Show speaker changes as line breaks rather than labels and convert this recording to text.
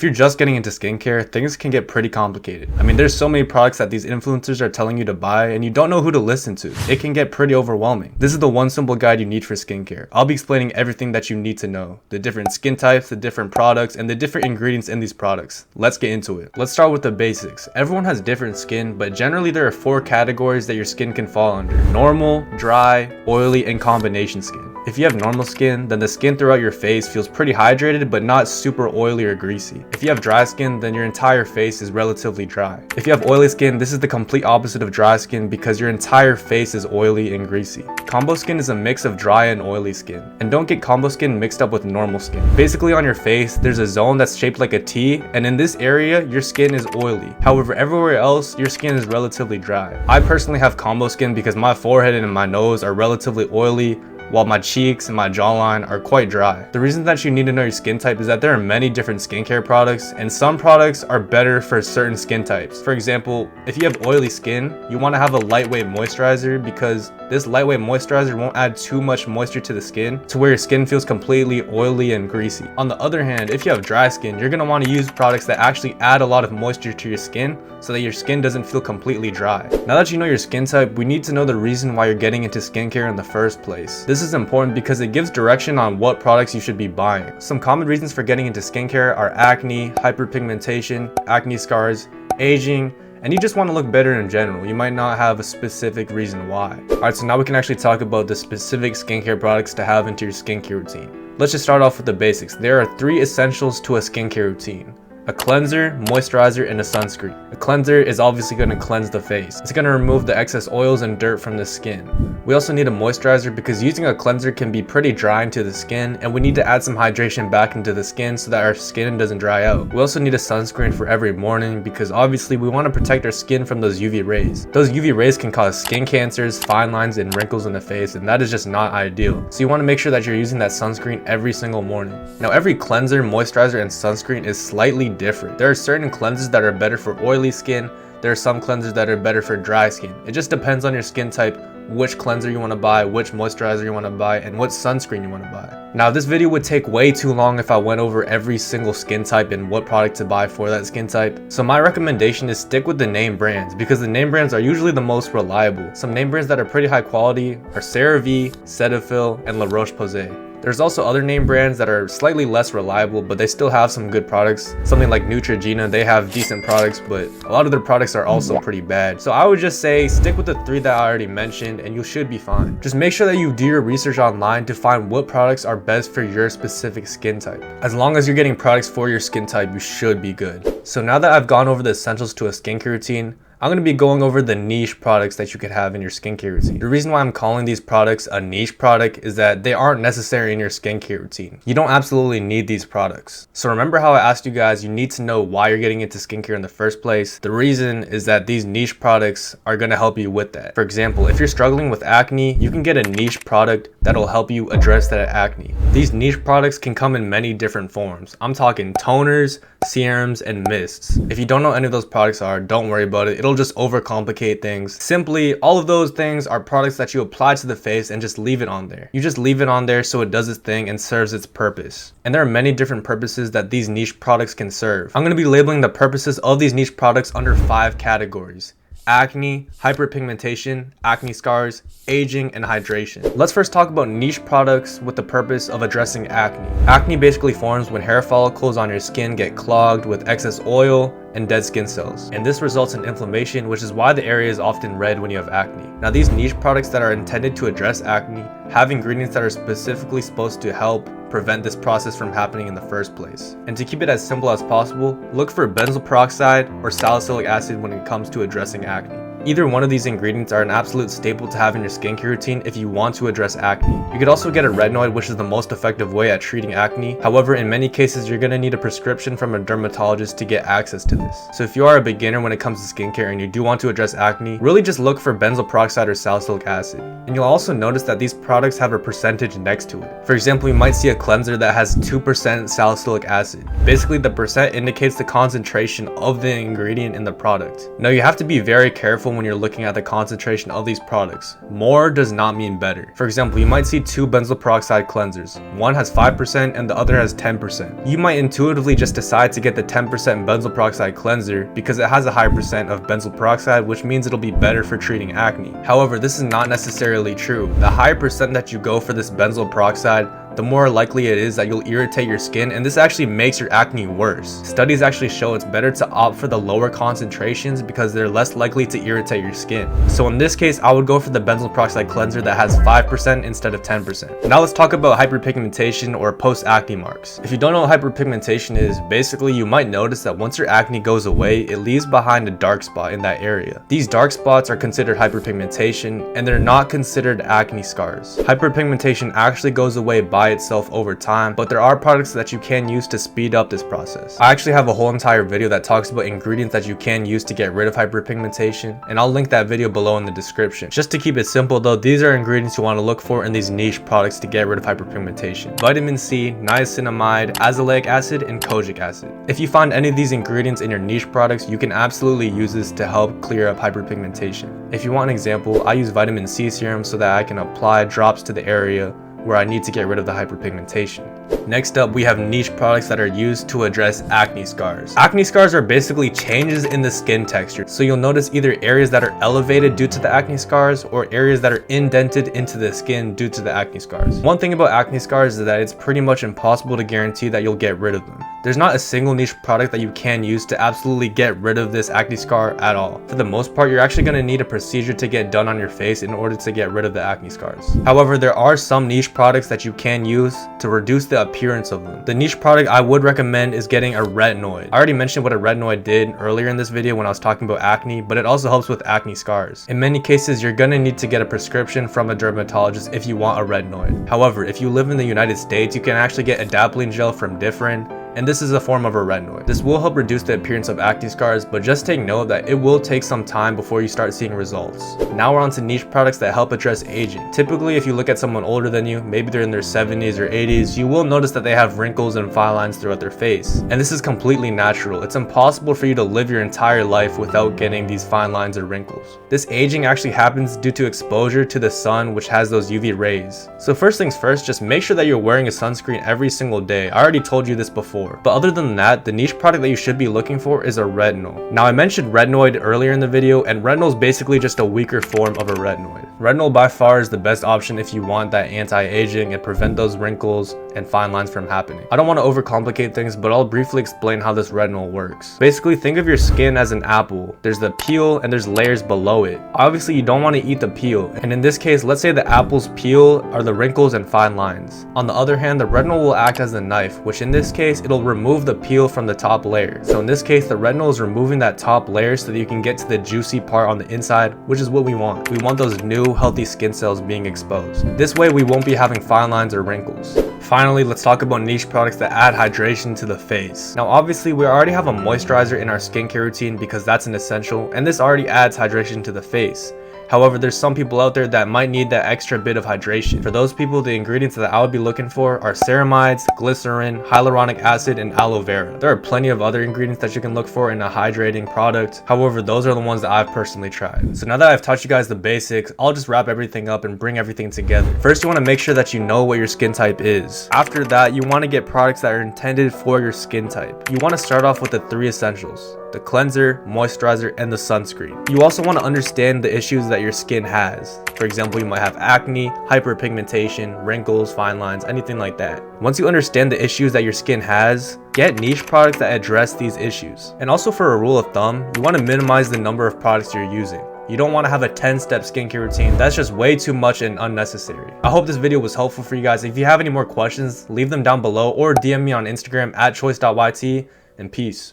if you're just getting into skincare, things can get pretty complicated. I mean, there's so many products that these influencers are telling you to buy and you don't know who to listen to. It can get pretty overwhelming. This is the one simple guide you need for skincare. I'll be explaining everything that you need to know, the different skin types, the different products, and the different ingredients in these products. Let's get into it. Let's start with the basics. Everyone has different skin, but generally there are 4 categories that your skin can fall under: normal, dry, oily, and combination skin. If you have normal skin, then the skin throughout your face feels pretty hydrated but not super oily or greasy. If you have dry skin, then your entire face is relatively dry. If you have oily skin, this is the complete opposite of dry skin because your entire face is oily and greasy. Combo skin is a mix of dry and oily skin. And don't get combo skin mixed up with normal skin. Basically on your face, there's a zone that's shaped like a T, and in this area, your skin is oily. However, everywhere else, your skin is relatively dry. I personally have combo skin because my forehead and my nose are relatively oily, while my cheeks and my jawline are quite dry. The reason that you need to know your skin type is that there are many different skincare products, and some products are better for certain skin types. For example, if you have oily skin, you want to have a lightweight moisturizer because this lightweight moisturizer won't add too much moisture to the skin to where your skin feels completely oily and greasy. On the other hand, if you have dry skin, you're going to want to use products that actually add a lot of moisture to your skin so that your skin doesn't feel completely dry. Now that you know your skin type, we need to know the reason why you're getting into skincare in the first place. This is important because it gives direction on what products you should be buying. Some common reasons for getting into skincare are acne, hyperpigmentation, acne scars, aging, and you just want to look better in general. You might not have a specific reason why. Alright, so now we can actually talk about the specific skincare products to have into your skincare routine. Let's just start off with the basics. There are 3 essentials to a skincare routine: a cleanser, moisturizer, and a sunscreen. A cleanser is obviously going to cleanse the face. It's going to remove the excess oils and dirt from the skin. We also need a moisturizer because using a cleanser can be pretty drying to the skin, and we need to add some hydration back into the skin so that our skin doesn't dry out. We also need a sunscreen for every morning because obviously we want to protect our skin from those UV rays. Those UV rays can cause skin cancers, fine lines, and wrinkles in the face, and that is just not ideal. So you want to make sure that you're using that sunscreen every single morning. Now every cleanser, moisturizer, and sunscreen is slightly different. There are certain cleansers that are better for oily skin. There are some cleansers that are better for dry skin. It just depends on your skin type, which cleanser you want to buy, which moisturizer you want to buy, and what sunscreen you want to buy. Now this video would take way too long if I went over every single skin type and what product to buy for that skin type. So my recommendation is stick with the name brands because the name brands are usually the most reliable. Some name brands that are pretty high quality are CeraVe, Cetaphil, and La Roche-Posay. There's also other name brands that are slightly less reliable, but they still have some good products. Something like Neutrogena, they have decent products, but a lot of their products are also pretty bad. So I would just say stick with the 3 that I already mentioned and you should be fine. Just make sure that you do your research online to find what products are best for your specific skin type. As long as you're getting products for your skin type, you should be good. So now that I've gone over the essentials to a skincare routine, I'm going to be going over the niche products that you could have in your skincare routine. The reason why I'm calling these products a niche product is that they aren't necessary in your skincare routine. You don't absolutely need these products. So remember how I asked you guys, you need to know why you're getting into skincare in the first place. The reason is that these niche products are going to help you with that. For example, if you're struggling with acne, you can get a niche product that'll help you address that acne. These niche products can come in many different forms. I'm talking toners, serums, and mists. If you don't know any of those products are, don't worry about it. It'll just overcomplicate things. Simply, all of those things are products that you apply to the face and just leave it on there. You just leave it on there so it does its thing and serves its purpose. And there are many different purposes that these niche products can serve. I'm going to be labeling the purposes of these niche products under 5 categories: acne, hyperpigmentation, acne scars, aging, and hydration. Let's first talk about niche products with the purpose of addressing acne. Acne basically forms when hair follicles on your skin get clogged with excess oil and dead skin cells, and this results in inflammation, which is why the area is often red when you have acne. Now these niche products that are intended to address acne have ingredients that are specifically supposed to help prevent this process from happening in the first place. And to keep it as simple as possible, look for benzoyl peroxide or salicylic acid when it comes to addressing acne. Either one of these ingredients are an absolute staple to have in your skincare routine if you want to address acne. You could also get a retinoid, which is the most effective way at treating acne. However, in many cases, you're going to need a prescription from a dermatologist to get access to this. So if you are a beginner when it comes to skincare and you do want to address acne, really just look for benzoyl peroxide or salicylic acid. And you'll also notice that these products have a percentage next to it. For example, you might see a cleanser that has 2% salicylic acid. Basically, the percent indicates the concentration of the ingredient in the product. Now, you have to be very careful careful when you're looking at the concentration of these products. More does not mean better. For example, you might see two benzoyl peroxide cleansers. One has 5% and the other has 10%. You might intuitively just decide to get the 10% benzoyl peroxide cleanser because it has a higher percent of benzoyl peroxide, which means it'll be better for treating acne. However, this is not necessarily true. The higher percent that you go for this benzoyl peroxide, the more likely it is that you'll irritate your skin, and this actually makes your acne worse. Studies actually show it's better to opt for the lower concentrations because they're less likely to irritate your skin. So in this case, I would go for the benzoyl peroxide cleanser that has 5% instead of 10%. Now let's talk about hyperpigmentation or post-acne marks. If you don't know what hyperpigmentation is, basically you might notice that once your acne goes away, it leaves behind a dark spot in that area. These dark spots are considered hyperpigmentation, and they're not considered acne scars. Hyperpigmentation actually goes away by itself over time, but there are products that you can use to speed up this process. I actually have a whole entire video that talks about ingredients that you can use to get rid of hyperpigmentation, and I'll link that video below in the description. Just to keep it simple though, these are ingredients you want to look for in these niche products to get rid of hyperpigmentation: vitamin C, niacinamide, azelaic acid, and kojic acid. If you find any of these ingredients in your niche products, you can absolutely use this to help clear up hyperpigmentation. If you want an example, I use vitamin C serum so that I can apply drops to the area where I need to get rid of the hyperpigmentation. Next up, we have niche products that are used to address acne scars. Acne scars are basically changes in the skin texture. So you'll notice either areas that are elevated due to the acne scars or areas that are indented into the skin due to the acne scars. One thing about acne scars is that it's pretty much impossible to guarantee that you'll get rid of them. There's not a single niche product that you can use to absolutely get rid of this acne scar at all. For the most part, you're actually going to need a procedure to get done on your face in order to get rid of the acne scars. However, there are some niche products that you can use to reduce the appearance of them. The niche product I would recommend is getting a retinoid. I already mentioned what a retinoid did earlier in this video when I was talking about acne, but it also helps with acne scars. In many cases, you're going to need to get a prescription from a dermatologist if you want a retinoid. However, if you live in the United States, you can actually get adapalene gel from Differin, and this is a form of a retinoid. This will help reduce the appearance of acne scars, but just take note that it will take some time before you start seeing results. Now we're on to niche products that help address aging. Typically, if you look at someone older than you, maybe they're in their 70s or 80s, you will notice that they have wrinkles and fine lines throughout their face. And this is completely natural. It's impossible for you to live your entire life without getting these fine lines or wrinkles. This aging actually happens due to exposure to the sun, which has those UV rays. So first things first, just make sure that you're wearing a sunscreen every single day. I already told you this before. But other than that, the niche product that you should be looking for is a retinol. Now I mentioned retinoid earlier in the video, and retinol is basically just a weaker form of a retinoid. Retinol by far is the best option if you want that anti-aging and prevent those wrinkles and fine lines from happening. I don't want to overcomplicate things, but I'll briefly explain how this retinol works. Basically, think of your skin as an apple. There's the peel and there's layers below it. Obviously, you don't want to eat the peel, and in this case, let's say the apple's peel are the wrinkles and fine lines. On the other hand, the retinol will act as a knife, which in this case, it'll remove the peel from the top layer. So in this case, the retinol is removing that top layer so that you can get to the juicy part on the inside, which is what we want. We want those new healthy skin cells being exposed. This way we won't be having fine lines or wrinkles. Finally, let's talk about niche products that add hydration to the face. Now obviously we already have a moisturizer in our skincare routine because that's an essential, and this already adds hydration to the face. However, there's some people out there that might need that extra bit of hydration. For those people, the ingredients that I would be looking for are ceramides, glycerin, hyaluronic acid, and aloe vera. There are plenty of other ingredients that you can look for in a hydrating product. However, those are the ones that I've personally tried. So now that I've taught you guys the basics, I'll just wrap everything up and bring everything together. First, you want to make sure that you know what your skin type is. After that, you want to get products that are intended for your skin type. You want to start off with the 3 essentials: the cleanser, moisturizer, and the sunscreen. You also want to understand the issues that your skin has. For example, you might have acne, hyperpigmentation, wrinkles, fine lines, anything like that. Once you understand the issues that your skin has, get niche products that address these issues. And also, for a rule of thumb, you want to minimize the number of products you're using. You don't want to have a 10-step skincare routine. That's just way too much and unnecessary. I hope this video was helpful for you guys. If you have any more questions, leave them down below or DM me on Instagram at choice.yt, and peace.